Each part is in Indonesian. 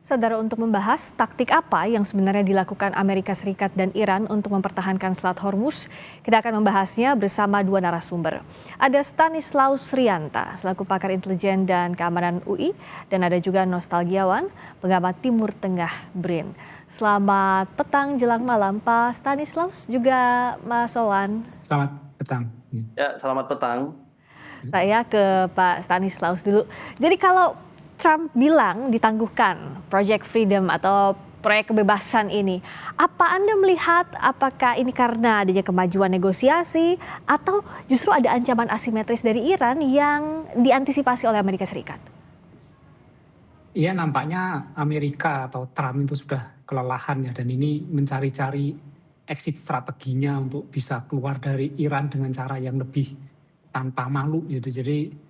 Saudara, untuk membahas taktik apa yang sebenarnya dilakukan Amerika Serikat dan Iran untuk mempertahankan Selat Hormuz, kita akan membahasnya bersama dua narasumber. Ada Stanislaus Rianta, selaku pakar intelijen dan keamanan UI, dan ada juga Nostalgiawan, pengamat Timur Tengah BRIN. Selamat petang jelang malam, Pak Stanislaus, juga Mas Wawan. Selamat petang. Ya, selamat petang. Saya ke Pak Stanislaus dulu. Jadi kalau Trump bilang ditangguhkan Project Freedom atau proyek kebebasan ini, apa Anda melihat apakah ini karena adanya kemajuan negosiasi atau justru ada ancaman asimetris dari Iran yang diantisipasi oleh Amerika Serikat? Iya, nampaknya Amerika atau Trump itu sudah kelelahan ya, dan ini mencari-cari exit strateginya untuk bisa keluar dari Iran dengan cara yang lebih tanpa malu gitu. Jadi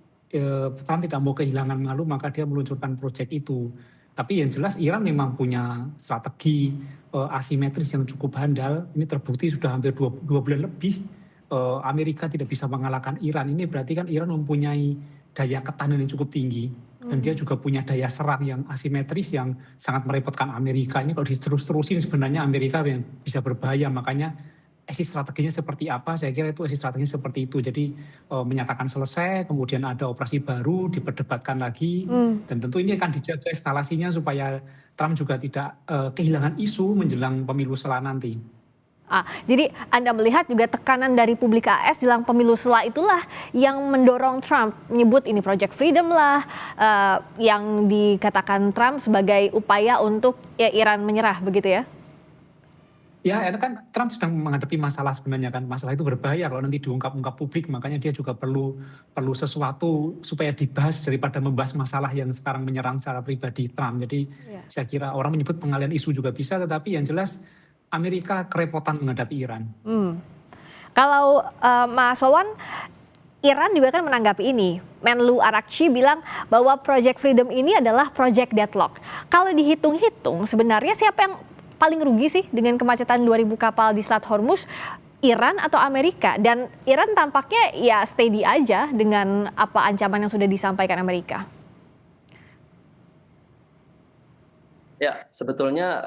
Trump tidak mau kehilangan malu, maka dia meluncurkan proyek itu. Tapi yang jelas Iran memang punya strategi asimetris yang cukup handal. Ini terbukti sudah hampir dua bulan lebih Amerika tidak bisa mengalahkan Iran. Ini berarti kan Iran mempunyai daya ketahanan yang cukup tinggi. Dan dia juga punya daya serang yang asimetris yang sangat merepotkan Amerika. Ini kalau diterus-terusin sebenarnya Amerika yang bisa berbahaya. Makanya exit strateginya seperti apa, saya kira itu exit strateginya seperti itu. Jadi menyatakan selesai, kemudian ada operasi baru, diperdebatkan lagi. Dan tentu ini akan dijaga eskalasinya supaya Trump juga tidak kehilangan isu menjelang pemilu sela nanti. Jadi Anda melihat juga tekanan dari publik AS jelang pemilu sela itulah yang mendorong Trump menyebut ini Project Freedom lah, yang dikatakan Trump sebagai upaya untuk Iran menyerah, begitu ya? Ya, itu kan Trump sedang menghadapi masalah sebenarnya kan. Masalah itu berbahaya kalau nanti diungkap-ungkap publik, makanya dia juga perlu sesuatu supaya dibahas daripada membahas masalah yang sekarang menyerang secara pribadi Trump. Jadi saya kira orang menyebut pengalihan isu juga bisa, tetapi yang jelas Amerika kerepotan menghadapi Iran. Kalau Mas Wawan, Iran juga kan menanggapi ini. Menlu Arakci bilang bahwa Project Freedom ini adalah Project Deadlock. Kalau dihitung-hitung sebenarnya siapa yang paling rugi sih dengan kemacetan 2.000 kapal di Selat Hormuz, Iran atau Amerika? Dan Iran tampaknya ya steady aja dengan apa ancaman yang sudah disampaikan Amerika. Ya, sebetulnya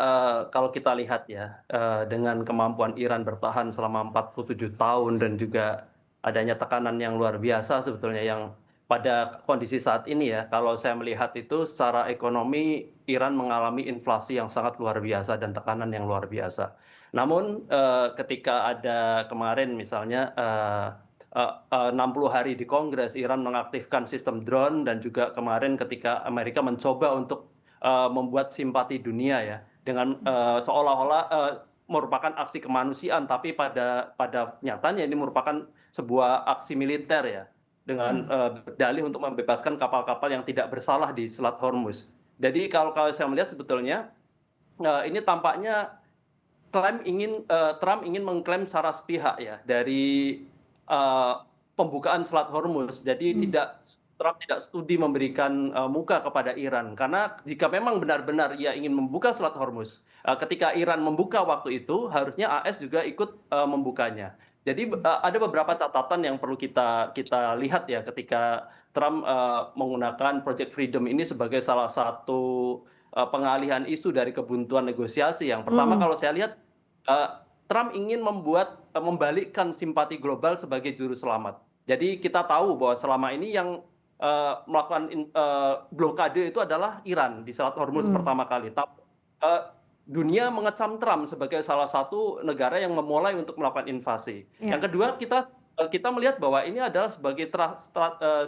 kalau kita lihat ya, dengan kemampuan Iran bertahan selama 47 tahun dan juga adanya tekanan yang luar biasa sebetulnya yang pada kondisi saat ini ya, kalau saya melihat itu secara ekonomi Iran mengalami inflasi yang sangat luar biasa dan tekanan yang luar biasa. Namun ketika ada kemarin misalnya 60 hari di Kongres, Iran mengaktifkan sistem drone, dan juga kemarin ketika Amerika mencoba untuk membuat simpati dunia ya, dengan seolah-olah merupakan aksi kemanusiaan, tapi pada nyatanya ini merupakan sebuah aksi militer ya, dengan berdalih untuk membebaskan kapal-kapal yang tidak bersalah di Selat Hormuz. Jadi kalau saya melihat sebetulnya ini tampaknya Trump ingin mengklaim secara sepihak ya dari pembukaan Selat Hormuz. Jadi Trump tidak studi memberikan muka kepada Iran, karena jika memang benar-benar ia ingin membuka Selat Hormuz, ketika Iran membuka waktu itu harusnya AS juga ikut membukanya. Jadi ada beberapa catatan yang perlu kita lihat ya ketika Trump menggunakan Project Freedom ini sebagai salah satu pengalihan isu dari kebuntuan negosiasi. Yang pertama, kalau saya lihat Trump ingin membalikkan simpati global sebagai juru selamat. Jadi kita tahu bahwa selama ini yang melakukan blokade itu adalah Iran di Selat Hormuz pertama kali. Dunia mengecam Trump sebagai salah satu negara yang memulai untuk melakukan invasi. Yang kedua, kita melihat bahwa ini adalah sebagai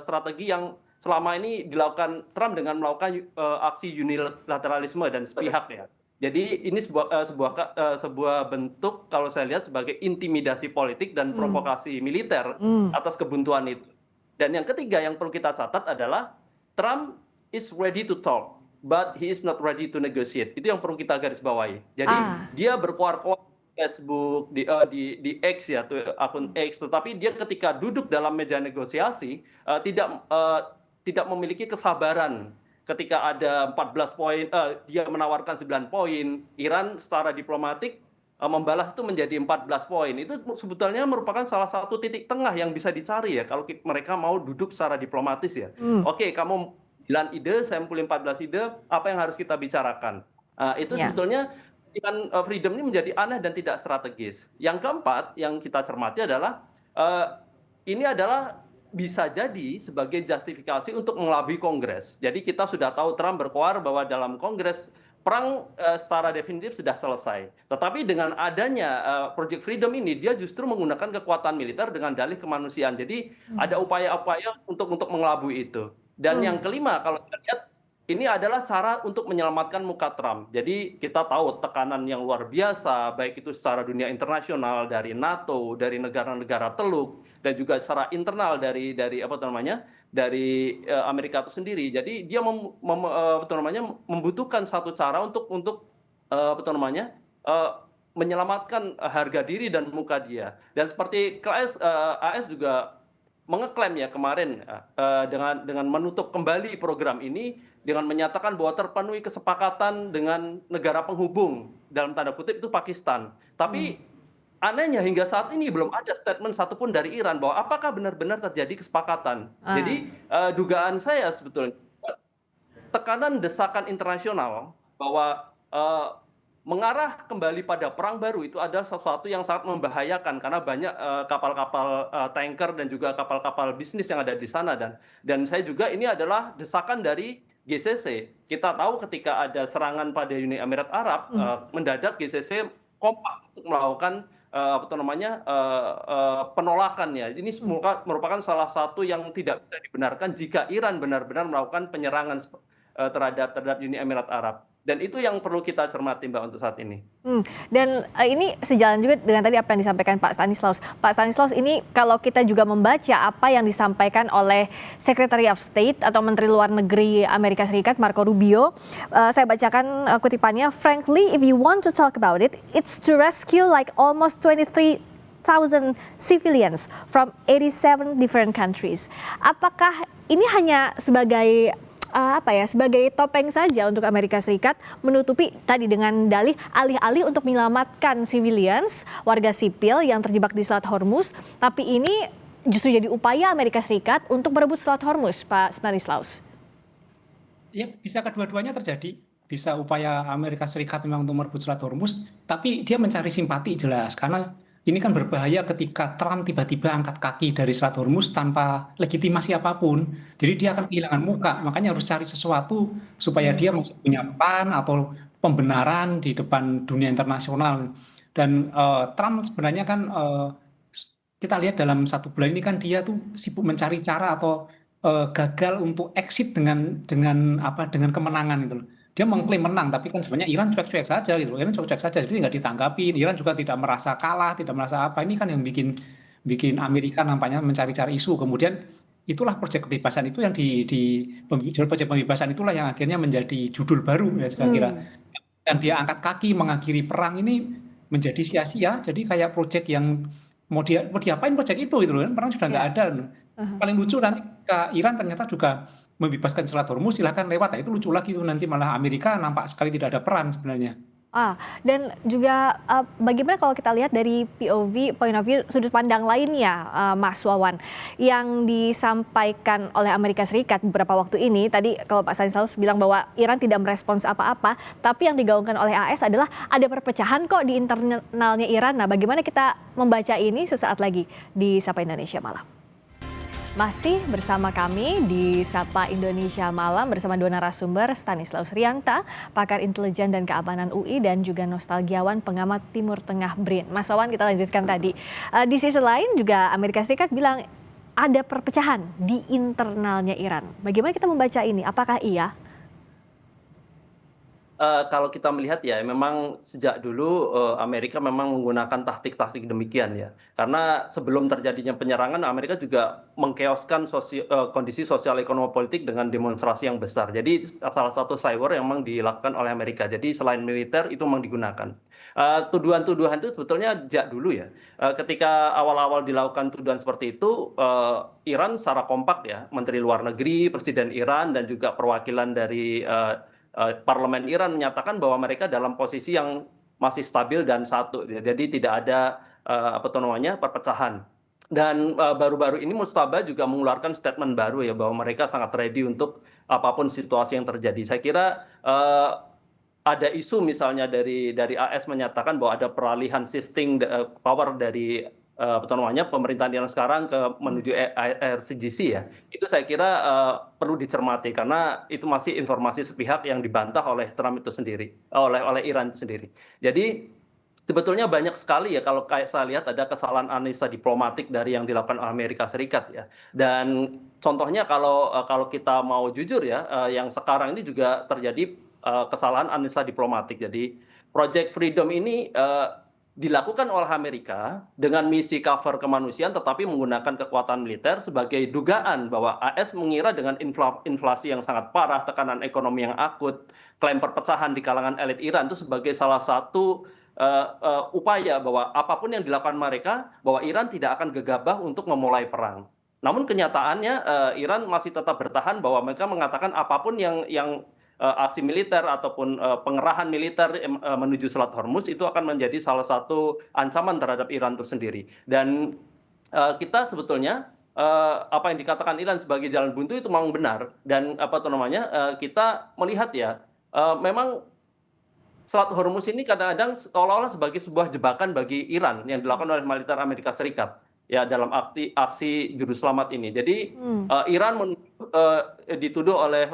strategi yang selama ini dilakukan Trump dengan melakukan aksi unilateralisme dan sepihak ya. Jadi ini sebuah bentuk, kalau saya lihat, sebagai intimidasi politik dan provokasi militer atas kebuntuan itu. Dan yang ketiga yang perlu kita catat adalah Trump is ready to talk, but he is not ready to negotiate. Itu yang perlu kita garis bawahi. Jadi dia berkuar-kuar di Facebook, di X ya, akun X, tetapi dia ketika duduk dalam meja negosiasi tidak memiliki kesabaran. Ketika ada 14 poin, dia menawarkan 9 poin, Iran secara diplomatik membalas itu menjadi 14 poin. Itu sebetulnya merupakan salah satu titik tengah yang bisa dicari ya kalau mereka mau duduk secara diplomatis ya. Oke, kamu 9 ide, sampling 14 ide, apa yang harus kita bicarakan. Itu Ya. sebetulnya iran freedom ini menjadi aneh dan tidak strategis. Yang keempat yang kita cermati adalah ini adalah bisa jadi sebagai justifikasi untuk mengelabui Kongres. Jadi kita sudah tahu Trump berkoar bahwa dalam Kongres perang secara definitif sudah selesai. Tetapi dengan adanya Project Freedom ini, dia justru menggunakan kekuatan militer dengan dalih kemanusiaan. Jadi ada upaya-upaya untuk mengelabui itu. Dan yang kelima, kalau kita lihat ini adalah cara untuk menyelamatkan muka Trump. Jadi kita tahu tekanan yang luar biasa, baik itu secara dunia internasional, dari NATO, dari negara-negara Teluk, dan juga secara internal dari apa namanya, dari Amerika itu sendiri. Jadi dia membutuhkan satu cara untuk apa namanya, menyelamatkan harga diri dan muka dia. Dan seperti AS juga mengeklaim ya kemarin dengan menutup kembali program ini dengan menyatakan bahwa terpenuhi kesepakatan dengan negara penghubung, dalam tanda kutip itu Pakistan. Tapi anehnya hingga saat ini belum ada statement satupun dari Iran bahwa apakah benar-benar terjadi kesepakatan. Jadi dugaan saya sebetulnya tekanan desakan internasional bahwa mengarah kembali pada perang baru itu adalah sesuatu yang sangat membahayakan karena banyak kapal-kapal tanker dan juga kapal-kapal bisnis yang ada di sana, dan saya juga ini adalah desakan dari GCC. Kita tahu ketika ada serangan pada Uni Emirat Arab, mendadak GCC kompak untuk melakukan apa namanya penolakan ya. Ini merupakan salah satu yang tidak bisa dibenarkan jika Iran benar-benar melakukan penyerangan terhadap Uni Emirat Arab. Dan itu yang perlu kita cermati, Mbak, untuk saat ini. Dan ini sejalan juga dengan tadi apa yang disampaikan Pak Stanislaus. Pak Stanislaus, ini kalau kita juga membaca apa yang disampaikan oleh Secretary of State atau Menteri Luar Negeri Amerika Serikat Marco Rubio, saya bacakan kutipannya. Frankly, if you want to talk about it, it's to rescue like almost 23,000 civilians from 87 different countries. Apakah ini hanya sebagai sebagai topeng saja untuk Amerika Serikat menutupi tadi dengan dalih alih-alih untuk menyelamatkan civilians, warga sipil yang terjebak di Selat Hormuz, tapi ini justru jadi upaya Amerika Serikat untuk merebut Selat Hormuz, Pak Stanislaus? Ya, bisa kedua-duanya terjadi. Bisa upaya Amerika Serikat memang untuk merebut Selat Hormuz, tapi dia mencari simpati jelas karena ini kan berbahaya ketika Trump tiba-tiba angkat kaki dari Selat Hormuz tanpa legitimasi apapun. Jadi dia akan kehilangan muka, makanya harus cari sesuatu supaya dia masih punya pan atau pembenaran di depan dunia internasional. Dan Trump sebenarnya kan kita lihat dalam 1 bulan ini kan dia tuh sibuk mencari cara atau gagal untuk exit dengan kemenangan itu loh. Dia mengklaim menang, tapi kan sebenarnya Iran cuek-cuek saja gitu. Iran cuek-cuek saja, jadi nggak ditanggapi. Iran juga tidak merasa kalah, tidak merasa apa. Ini kan yang bikin Amerika nampaknya mencari-cari isu. Kemudian itulah proyek kebebasan itu yang proyek pembebasan itulah yang akhirnya menjadi judul baru ya saya kira. Dan dia angkat kaki mengakhiri perang ini menjadi sia-sia. Jadi kayak proyek yang mau diapain proyek itu gitu kan. Perang sudah nggak ada. Paling lucu nanti Iran ternyata juga membebaskan Selat Hormuz, silahkan lewat. Nah, itu lucu lagi tuh nanti malah Amerika nampak sekali tidak ada peran sebenarnya. Dan juga bagaimana kalau kita lihat dari POV, point of view, sudut pandang lainnya, Mas Wawan, yang disampaikan oleh Amerika Serikat beberapa waktu ini, tadi kalau Pak Stanislaus bilang bahwa Iran tidak merespons apa-apa, tapi yang digaungkan oleh AS adalah ada perpecahan kok di internalnya Iran. Nah, bagaimana kita membaca ini sesaat lagi di Sapa Indonesia Malam. Masih bersama kami di Sapa Indonesia Malam bersama dua narasumber, Stanislaus Rianta, pakar intelijen dan keamanan UI, dan juga nostalgiawan pengamat Timur Tengah BRIN. Mas Wawan, kita lanjutkan tadi. Di sisi lain juga Amerika Serikat bilang ada perpecahan di internalnya Iran. Bagaimana kita membaca ini? Apakah iya? Kalau kita melihat ya memang sejak dulu Amerika memang menggunakan taktik-taktik demikian ya. Karena sebelum terjadinya penyerangan Amerika juga mengkeoskan kondisi sosial ekonomi politik dengan demonstrasi yang besar. Jadi salah satu cyber yang memang dilakukan oleh Amerika. Jadi selain militer itu memang digunakan. Tuduhan-tuduhan itu sebetulnya sejak dulu ya. Ketika awal-awal dilakukan tuduhan seperti itu, Iran secara kompak ya, Menteri Luar Negeri, Presiden Iran, dan juga perwakilan dari Parlemen Iran menyatakan bahwa mereka dalam posisi yang masih stabil dan satu, jadi tidak ada perpecahan. Dan baru-baru ini Mustafa juga mengeluarkan statement baru ya bahwa mereka sangat ready untuk apapun situasi yang terjadi. Saya kira ada isu misalnya dari AS menyatakan bahwa ada peralihan shifting power dari apa namanya pemerintahan yang sekarang menuju IRGC ya. Itu saya kira perlu dicermati karena itu masih informasi sepihak yang dibantah oleh Trump itu sendiri, oleh Iran itu sendiri. Jadi sebetulnya banyak sekali ya kalau kayak saya lihat ada kesalahan analisa diplomatik dari yang dilakukan oleh Amerika Serikat ya. Dan contohnya kalau kita mau jujur ya, yang sekarang ini juga terjadi kesalahan analisa diplomatik. Jadi Project Freedom ini dilakukan oleh Amerika dengan misi cover kemanusiaan tetapi menggunakan kekuatan militer sebagai dugaan bahwa AS mengira dengan inflasi yang sangat parah, tekanan ekonomi yang akut, klaim perpecahan di kalangan elit Iran itu sebagai salah satu upaya bahwa apapun yang dilakukan mereka, bahwa Iran tidak akan gegabah untuk memulai perang. Namun kenyataannya Iran masih tetap bertahan bahwa mereka mengatakan apapun yang aksi militer ataupun pengerahan militer menuju Selat Hormuz itu akan menjadi salah satu ancaman terhadap Iran itu sendiri. Dan kita sebetulnya apa yang dikatakan Iran sebagai jalan buntu itu memang benar. Dan apa namanya kita melihat ya memang Selat Hormuz ini kadang-kadang seolah-olah sebagai sebuah jebakan bagi Iran yang dilakukan oleh militer Amerika Serikat ya dalam aksi juru selamat ini. Jadi Iran dituduh oleh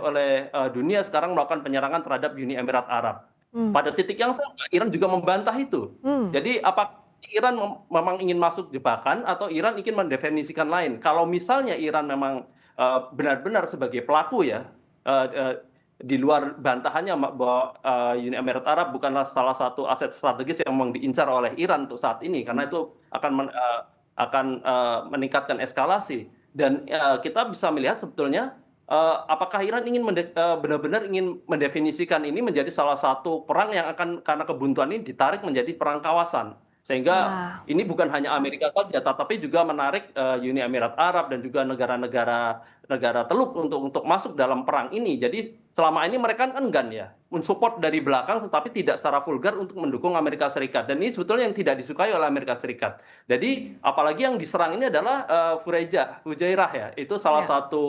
dunia sekarang melakukan penyerangan terhadap Uni Emirat Arab. Pada titik yang sama Iran juga membantah itu. Jadi apakah Iran memang ingin masuk jebakan atau Iran ingin mendefinisikan lain? Kalau misalnya Iran memang benar-benar sebagai pelaku ya di luar bantahannya bahwa Uni Emirat Arab bukanlah salah satu aset strategis yang memang diincar oleh Iran untuk saat ini karena itu akan meningkatkan eskalasi dan kita bisa melihat sebetulnya apakah Iran ingin benar-benar ingin mendefinisikan ini menjadi salah satu perang yang akan karena kebuntuan ini ditarik menjadi perang kawasan sehingga ini bukan hanya Amerika saja tetapi juga menarik Uni Emirat Arab dan juga negara Teluk untuk masuk dalam perang ini. Jadi selama ini mereka kan enggan ya mensupport dari belakang tetapi tidak secara vulgar untuk mendukung Amerika Serikat dan ini sebetulnya yang tidak disukai oleh Amerika Serikat. Jadi apalagi yang diserang ini adalah Fujairah ya. Itu salah satu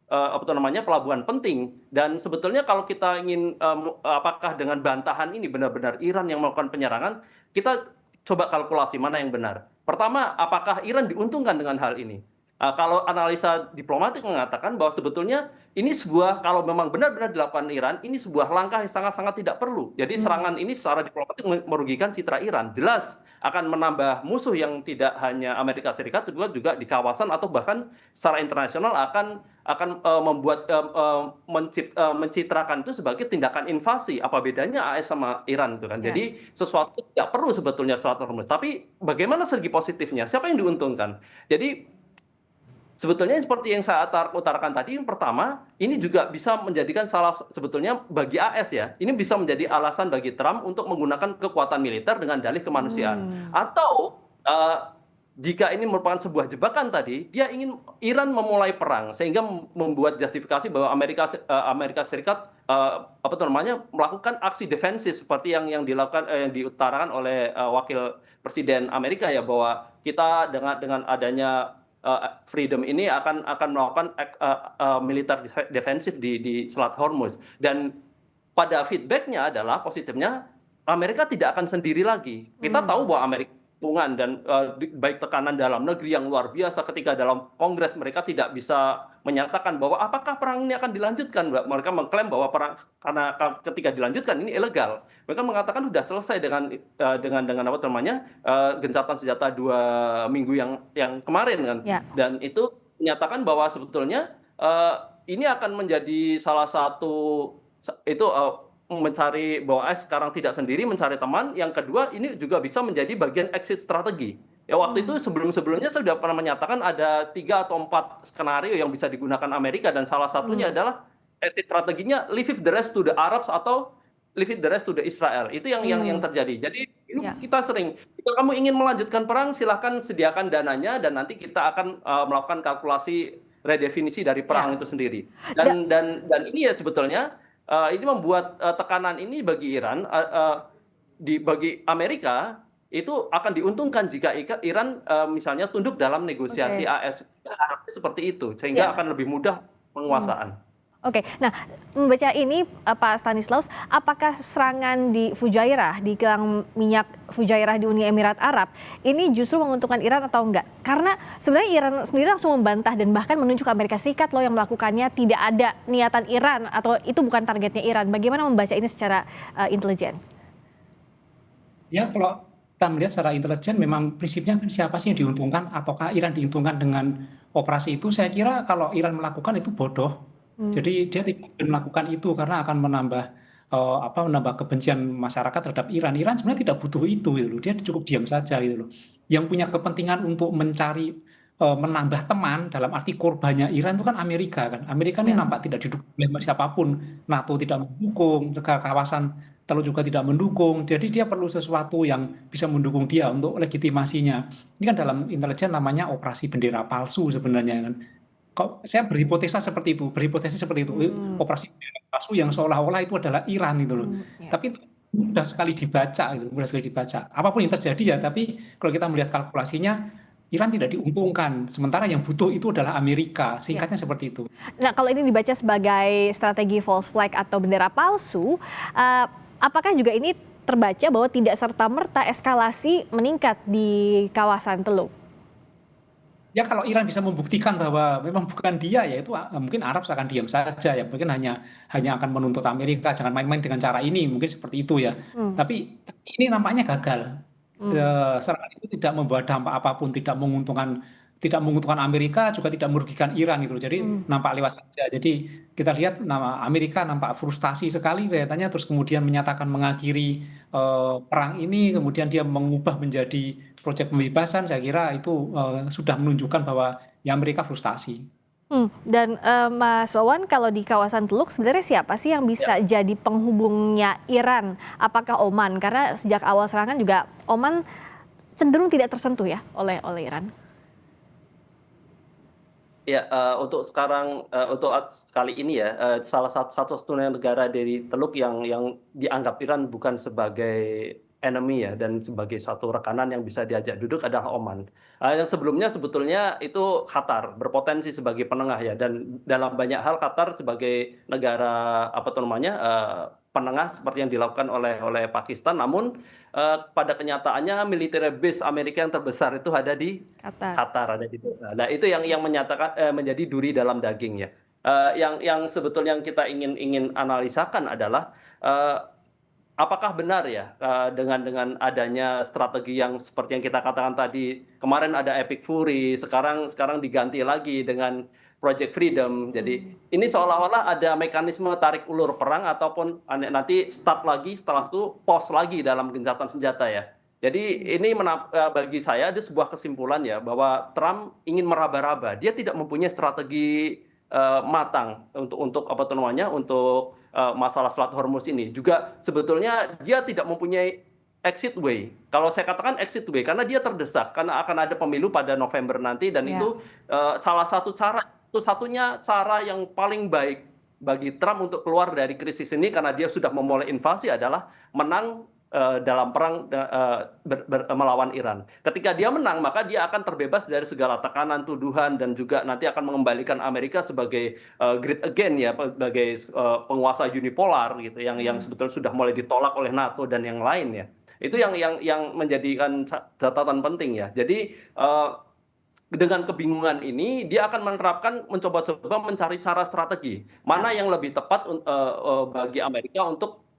apa namanya pelabuhan penting dan sebetulnya kalau kita ingin apakah dengan bantahan ini benar-benar Iran yang melakukan penyerangan, kita coba kalkulasi mana yang benar. Pertama, apakah Iran diuntungkan dengan hal ini? Kalau analisa diplomatik mengatakan bahwa sebetulnya ini sebuah kalau memang benar-benar dilakukan Iran, ini sebuah langkah yang sangat-sangat tidak perlu. Jadi serangan ini secara diplomatik merugikan citra Iran. Jelas akan menambah musuh yang tidak hanya Amerika Serikat, juga di kawasan atau bahkan secara internasional akan membuat mencitrakan itu sebagai tindakan invasi. Apa bedanya AS sama Iran itu kan? Jadi sesuatu tidak perlu sebetulnya Selat Hormuz. Tapi bagaimana segi positifnya? Siapa yang diuntungkan? Jadi sebetulnya seperti yang saya utarakan tadi, yang pertama, ini juga bisa menjadikan sebetulnya bagi AS ya, ini bisa menjadi alasan bagi Trump untuk menggunakan kekuatan militer dengan dalih kemanusiaan. Atau jika ini merupakan sebuah jebakan tadi, dia ingin Iran memulai perang sehingga membuat justifikasi bahwa Amerika Serikat apa namanya melakukan aksi defensif seperti yang dilakukan yang diutarakan oleh wakil presiden Amerika ya bahwa kita dengan adanya Freedom ini akan melakukan militer defensif di Selat Hormuz dan pada feedbacknya adalah positifnya Amerika tidak akan sendiri lagi. Kita tahu bahwa Amerika dukungan dan baik tekanan dalam negeri yang luar biasa ketika dalam Kongres mereka tidak bisa menyatakan bahwa apakah perang ini akan dilanjutkan. Mereka mengklaim bahwa perang karena ketika dilanjutkan ini ilegal. Mereka mengatakan sudah selesai dengan apa namanya gencatan senjata 2 minggu yang kemarin kan. Dan itu menyatakan bahwa sebetulnya ini akan menjadi salah satu itu mencari bahwa sekarang tidak sendiri mencari teman. Yang kedua ini juga bisa menjadi bagian exit strategi. Ya waktu itu sebelum-sebelumnya saya sudah pernah menyatakan ada 3 atau 4 skenario yang bisa digunakan Amerika dan salah satunya adalah exit strateginya leave it the rest to the Arabs atau leave it the rest to the Israel. Itu yang terjadi. Jadi ini kita sering jika kamu ingin melanjutkan perang silahkan sediakan dananya dan nanti kita akan melakukan kalkulasi redefinisi dari perang itu sendiri. Dan ini ya sebetulnya ini membuat tekanan ini bagi Iran, bagi Amerika itu akan diuntungkan jika Iran misalnya tunduk dalam negosiasi Oke. AS. Harapnya seperti itu, sehingga Ya. akan lebih mudah Hmm. penguasaan. Oke, nah membaca ini Pak Stanislaus, apakah serangan di Fujairah, di kilang minyak Fujairah di Uni Emirat Arab, ini justru menguntungkan Iran atau enggak? Karena sebenarnya Iran sendiri langsung membantah dan bahkan menunjuk Amerika Serikat loh yang melakukannya, tidak ada niatan Iran atau itu bukan targetnya Iran. Bagaimana membaca ini secara intelijen? Ya kalau kita melihat secara intelijen memang prinsipnya kan siapa sih yang diuntungkan ataukah Iran diuntungkan dengan operasi itu, saya kira kalau Iran melakukan itu bodoh. Hmm. Jadi dia tidak akan melakukan itu karena akan menambah kebencian masyarakat terhadap Iran. Iran sebenarnya tidak butuh itu gitu loh. Dia cukup diam saja gitu loh. Yang punya kepentingan untuk mencari menambah teman dalam arti korbannya Iran itu kan Amerika kan. Amerika ini Ya. nampak tidak didukung oleh siapapun. NATO tidak mendukung, negara kawasan lalu juga tidak mendukung. Jadi dia perlu sesuatu yang bisa mendukung dia untuk legitimasinya. Ini kan dalam intelijen namanya operasi bendera palsu sebenarnya kan. Kok saya berhipotesa seperti itu, Hmm. operasi bendera palsu yang seolah-olah itu adalah Iran gitu loh. Ya. Tapi itu mudah sekali dibaca gitu, mudah sekali dibaca. Apapun yang terjadi ya, tapi kalau kita melihat kalkulasinya, Iran tidak diuntungkan. Sementara yang butuh itu adalah Amerika. Ya. Singkatnya seperti itu. Nah, kalau ini dibaca sebagai strategi false flag atau bendera palsu, apakah juga ini terbaca bahwa tidak serta-merta eskalasi meningkat di kawasan Teluk? Ya kalau Iran bisa membuktikan bahwa memang bukan dia, ya itu mungkin Arab akan diam saja ya. Mungkin hanya akan menuntut Amerika jangan main-main dengan cara ini, mungkin seperti itu ya. Hmm. Tapi ini nampaknya gagal. Hmm. Serangan itu tidak membawa dampak apapun, tidak menguntungkan Amerika, juga tidak merugikan Iran gitu. Jadi Hmm. nampak lewat saja. Jadi kita lihat nama Amerika nampak frustasi sekali kelihatannya, terus kemudian menyatakan mengakhiri perang ini, kemudian dia mengubah menjadi proyek pembebasan. Saya kira itu sudah menunjukkan bahwa ya Amerika frustasi. Dan Mas Wawan, kalau di kawasan Teluk sebenarnya siapa sih yang Ya. bisa jadi penghubungnya Iran? Apakah Oman? Karena sejak awal serangan juga Oman cenderung tidak tersentuh ya oleh Iran. Ya, untuk sekarang, untuk kali ini ya, salah satu-satunya negara dari Teluk yang dianggap Iran bukan sebagai enemy ya, dan sebagai suatu rekanan yang bisa diajak duduk adalah Oman. Yang sebelumnya sebetulnya itu Qatar, berpotensi sebagai penengah ya, dan dalam banyak hal Qatar sebagai negara, apa tuh namanya, penengah seperti yang dilakukan oleh Pakistan, namun, pada kenyataannya military base Amerika yang terbesar itu ada di Qatar. Qatar, ada di Doha. Nah, itu yang menyatakan menjadi duri dalam daging ya. Yang sebetulnya yang kita ingin analisakan adalah, eee, apakah benar ya, dengan adanya strategi yang seperti yang kita katakan tadi, kemarin ada Epic Fury, sekarang diganti lagi dengan Project Freedom. Jadi ini seolah-olah ada mekanisme tarik ulur perang ataupun nanti start lagi, setelah itu pause lagi dalam gencatan senjata ya. Jadi ini bagi saya ada sebuah kesimpulan ya, bahwa Trump ingin meraba-raba. Dia tidak mempunyai strategi matang untuk apa tuh namanya, untuk masalah Selat Hormuz ini. Juga sebetulnya dia tidak mempunyai exit way. Kalau saya katakan exit way karena dia terdesak, karena akan ada pemilu pada November nanti, dan Ya. itu salah satunya cara yang paling baik bagi Trump untuk keluar dari krisis ini, karena dia sudah memulai invasi, adalah menang dalam perang melawan Iran. Ketika dia menang, maka dia akan terbebas dari segala tekanan, tuduhan, dan juga nanti akan mengembalikan Amerika sebagai great again ya, sebagai penguasa unipolar gitu, yang sebetulnya sudah mulai ditolak oleh NATO dan yang lain ya. Itu yang menjadikan catatan penting ya. Jadi dengan kebingungan ini, dia akan mencoba-coba mencari cara strategi mana yang lebih tepat bagi Amerika untuk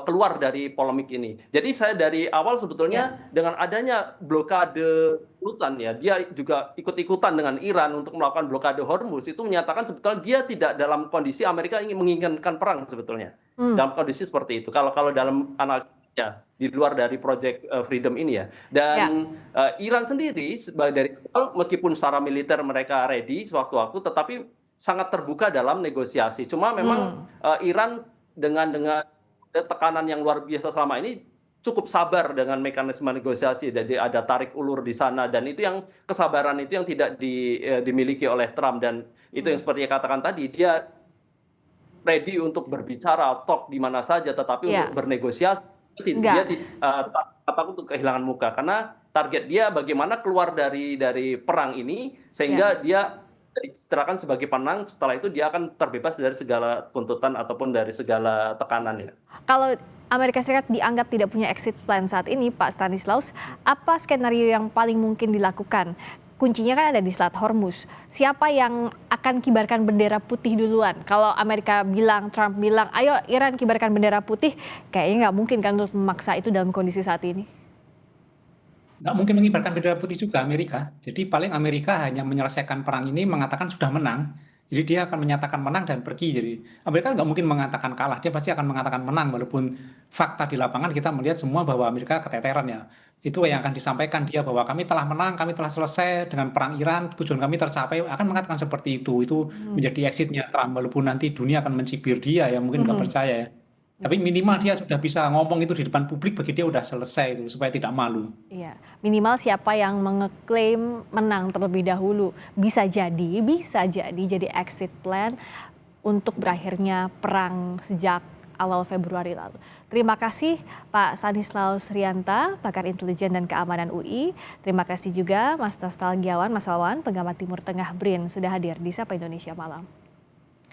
keluar dari polemik ini. Jadi saya dari awal sebetulnya dengan adanya blokade hutan ya, dia juga ikut-ikutan dengan Iran untuk melakukan blokade Hormuz, itu menyatakan sebetulnya dia tidak dalam kondisi Amerika menginginkan perang sebetulnya. Dalam kondisi seperti itu. Kalau dalam analisisnya di luar dari Project Freedom ini ya. Dan Iran sendiri dari awal, meskipun secara militer mereka ready sewaktu-waktu, tetapi sangat terbuka dalam negosiasi. Cuma memang Iran dengan tekanan yang luar biasa selama ini cukup sabar dengan mekanisme negosiasi. Jadi ada tarik ulur di sana, dan itu yang kesabaran itu yang tidak dimiliki oleh Trump, dan itu yang seperti yang katakan tadi, dia ready untuk berbicara talk di mana saja, tetapi untuk bernegosiasi dia apapun untuk kehilangan muka. Karena target dia bagaimana keluar dari perang ini Ya. sehingga dia dicitrakan sebagai penang, setelah itu dia akan terbebas dari segala tuntutan ataupun dari segala tekanan ya. Kalau Amerika Serikat dianggap tidak punya exit plan saat ini, Pak Stanislaus, apa skenario yang paling mungkin dilakukan? Kuncinya kan ada di Selat Hormuz. Siapa yang akan kibarkan bendera putih duluan? Kalau Amerika bilang, Trump bilang, ayo Iran kibarkan bendera putih, kayaknya nggak mungkin kan untuk memaksa itu dalam kondisi saat ini. Nggak mungkin mengibarkan bendera putih juga Amerika. Jadi paling Amerika hanya menyelesaikan perang ini mengatakan sudah menang. Jadi dia akan menyatakan menang dan pergi. Jadi Amerika nggak mungkin mengatakan kalah. Dia pasti akan mengatakan menang. Walaupun fakta di lapangan kita melihat semua bahwa Amerika keteteran ya. Itu yang akan disampaikan dia bahwa kami telah menang, kami telah selesai dengan perang Iran, tujuan kami tercapai. Akan mengatakan seperti itu. Itu menjadi exitnya Trump. Walaupun nanti dunia akan mencibir dia ya mungkin nggak percaya ya. Tapi minimal dia sudah bisa ngomong itu di depan publik bagi dia udah selesai itu supaya tidak malu. Iya, minimal siapa yang mengeklaim menang terlebih dahulu bisa jadi exit plan untuk berakhirnya perang sejak awal Februari lalu. Terima kasih Pak Stanislaus Rianta, pakar intelijen dan keamanan UI. Terima kasih juga Mas Nostalgiawan, Mas Wawan, pengamat Timur Tengah BRIN sudah hadir di Sapa Indonesia Malam.